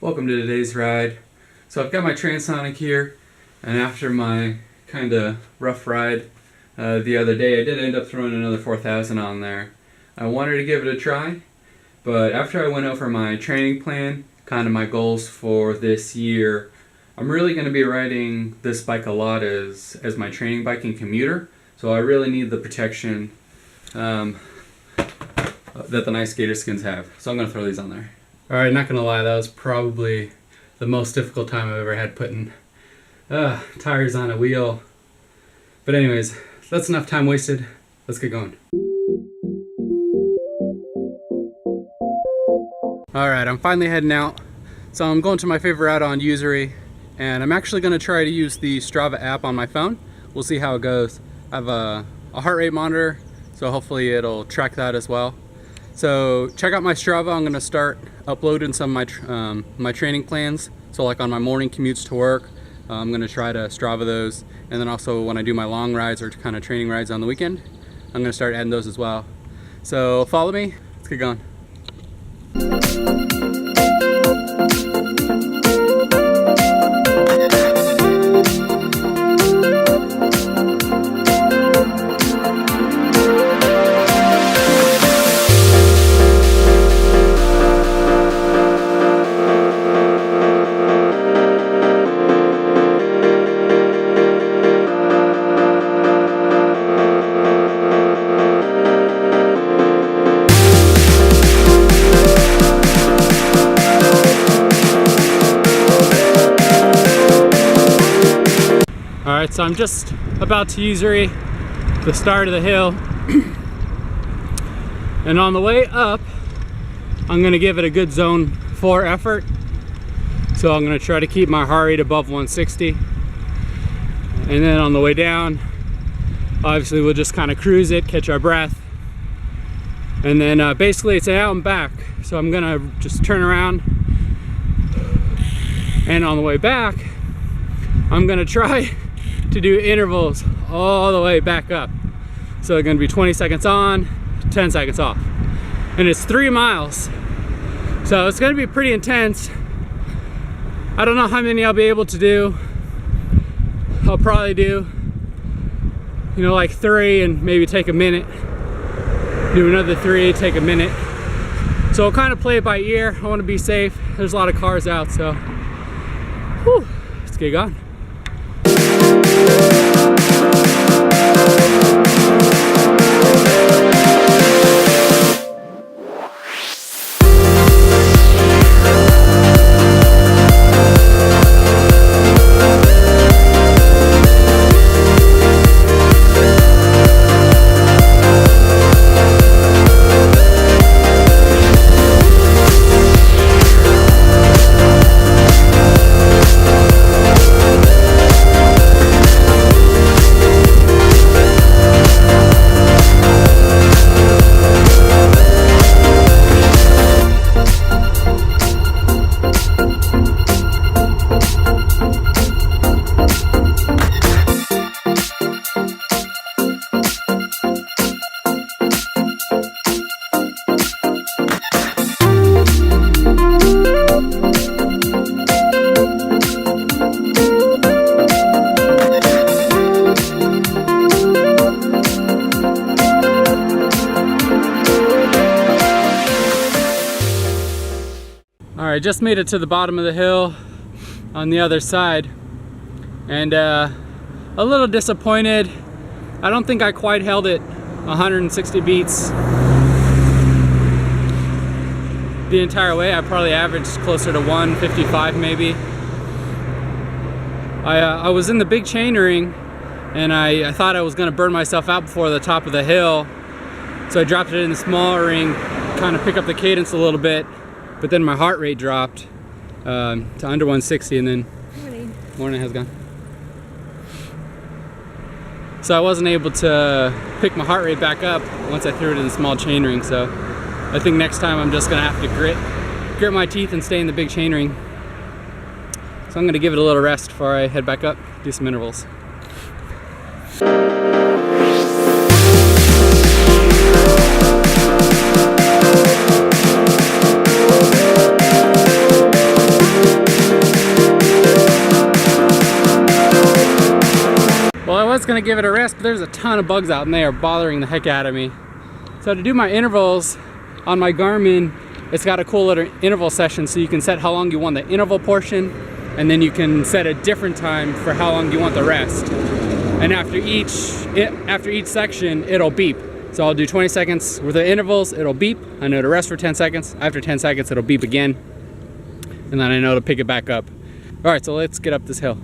Welcome to today's ride. So I've got my Transonic here, and after my kind of rough ride the other day, I did end up throwing another 4000 on there. I wanted to give it a try, but after I went over my training plan, kind of my goals for this year, I'm really going to be riding this bike a lot as my training bike and commuter, so I really need the protection that the nice Gator Skins have. So I'm going to throw these on there. Alright, not gonna lie, that was probably the most difficult time I've ever had putting tires on a wheel. But anyways, that's enough time wasted. Let's get going. Alright, I'm finally heading out. So I'm going to my favorite route on Usery, and I'm actually gonna try to use the Strava app on my phone. We'll see how it goes. I have a heart rate monitor, so hopefully it'll track that as well. So check out my Strava. I'm gonna start uploading some of my training plans. So like on my morning commutes to work, I'm gonna try to Strava those. And then also when I do my long rides or kind of training rides on the weekend, I'm gonna start adding those as well. So follow me, let's get going. Alright, so I'm just about to Usery, the start of the hill, and on the way up I'm going to give it a good zone 4 effort. So I'm going to try to keep my heart rate above 160, and then on the way down obviously we'll just kind of cruise it, catch our breath, and then basically it's an out and back. So I'm going to just turn around, and on the way back I'm going to try to do intervals all the way back up. So they're going to be 20 seconds on, 10 seconds off, and it's 3 miles, so it's going to be pretty intense. I don't know how many I'll be able to do. I'll probably do, like 3 and maybe take a minute, do another 3, take a minute. So I'll kind of play it by ear. I want to be safe. There's a lot of cars out, so whew, let's get going. I just made it to the bottom of the hill on the other side, and a little disappointed. I don't think I quite held it 160 beats the entire way. I probably averaged closer to 155 maybe. I was in the big chain ring, and I thought I was going to burn myself out before the top of the hill, so I dropped it in the small ring, kind of pick up the cadence a little bit. But then my heart rate dropped to under 160, and then morning has gone. So I wasn't able to pick my heart rate back up once I threw it in the small chain ring. So I think next time I'm just gonna have to grit my teeth and stay in the big chain ring. So I'm gonna give it a little rest before I head back up, do some intervals. was gonna give it a rest, but there's a ton of bugs out in there bothering the heck out of me. So to do my intervals on my Garmin, it's got a cool little interval session, so you can set how long you want the interval portion, and then you can set a different time for how long you want the rest. And after each section, it'll beep. So I'll do 20 seconds with the intervals, it'll beep. I know to rest for 10 seconds. After 10 seconds, it'll beep again. And then I know to pick it back up. All right, so let's get up this hill.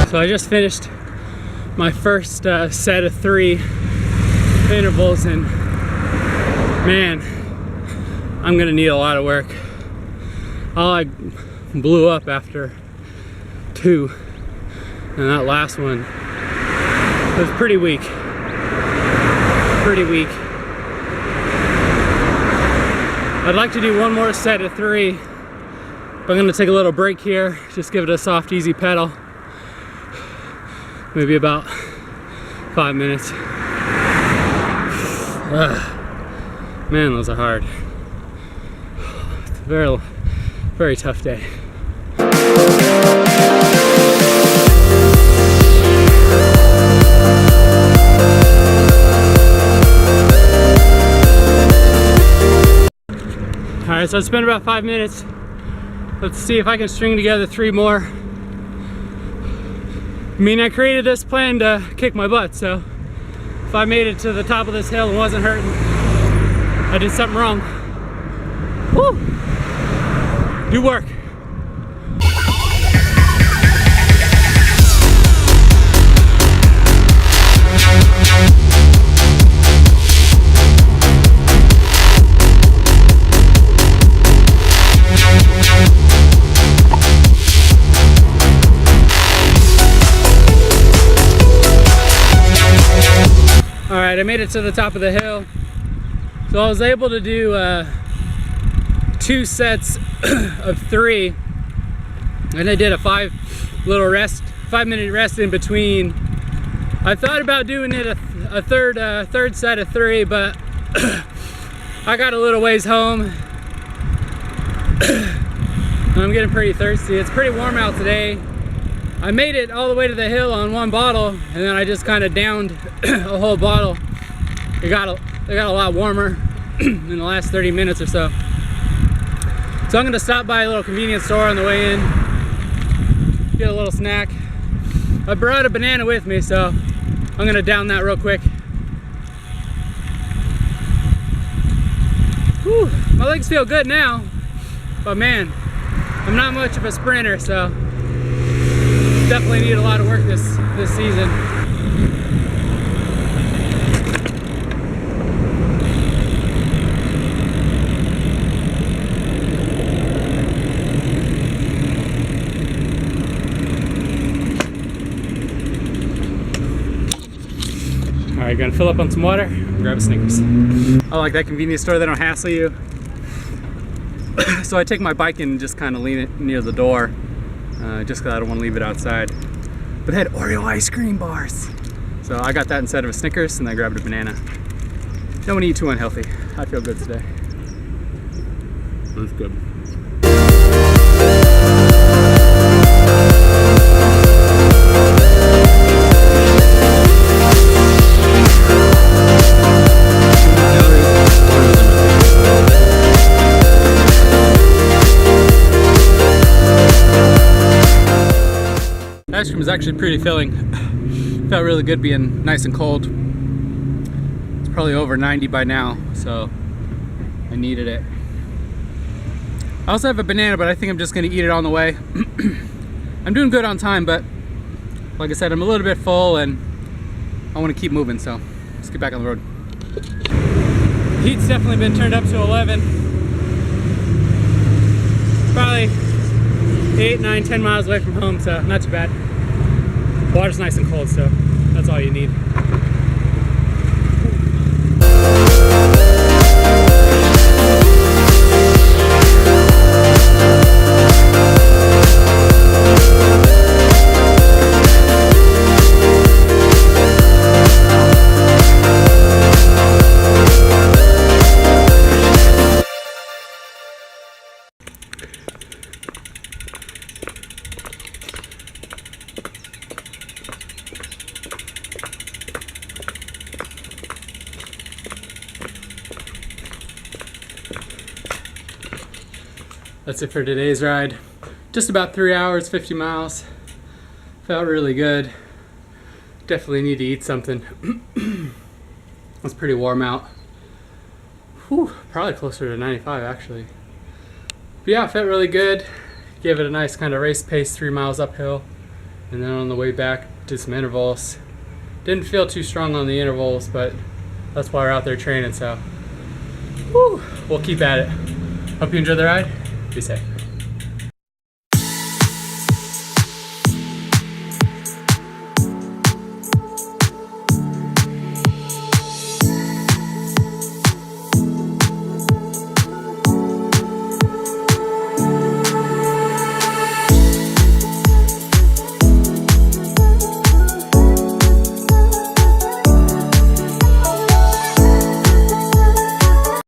So I just finished my first set of 3 intervals, and man, I'm gonna need a lot of work. I blew up after 2, and that last one was pretty weak. I'd like to do one more set of 3, but I'm gonna take a little break here, just give it a soft, easy pedal. Maybe about 5 minutes. Man, those are hard. It's a very, very tough day. All right, so it's been about 5 minutes. Let's see if I can string together 3 more. I mean, I created this plan to kick my butt, so if I made it to the top of this hill and wasn't hurting, I did something wrong. Woo! Do work. Alright, I made it to the top of the hill. So I was able to do 2 sets of 3, and I did a 5-minute rest in between. I thought about doing it a third set of 3, but I got a little ways home. I'm getting pretty thirsty. It's pretty warm out today. I made it all the way to the hill on 1 bottle, and then I just kind of downed a whole bottle. It got a lot warmer in the last 30 minutes or so. So I'm gonna stop by a little convenience store on the way in, get a little snack. I brought a banana with me, so I'm gonna down that real quick. Whew, my legs feel good now, but man, I'm not much of a sprinter, so definitely need a lot of work this season. Alright, gonna fill up on some water, grab a Snickers. I like that convenience store, they don't hassle you. So I take my bike and just kind of lean it near the door. Just because I don't want to leave it outside. But they had Oreo ice cream bars. So I got that instead of a Snickers, and I grabbed a banana. Don't want to eat too unhealthy. I feel good today. That's good. Ice cream is actually pretty filling. Felt really good being nice and cold. It's probably over 90 by now, so I needed it. I also have a banana, but I think I'm just gonna eat it on the way. I'm doing good on time, but like I said, I'm a little bit full and I want to keep moving, so let's get back on the road. Heat's definitely been turned up to 11. Probably 8, 9, 10 miles away from home, so not too bad. Water's nice and cold, so that's all you need. That's it for today's ride. Just about 3 hours, 50 miles. Felt really good. Definitely need to eat something. It's pretty warm out. Whew, probably closer to 95 actually. But yeah, it felt really good. Gave it a nice kind of race pace, 3 miles uphill. And then on the way back, did some intervals. Didn't feel too strong on the intervals, but that's why we're out there training, so whew, we'll keep at it. Hope you enjoyed the ride. Be safe.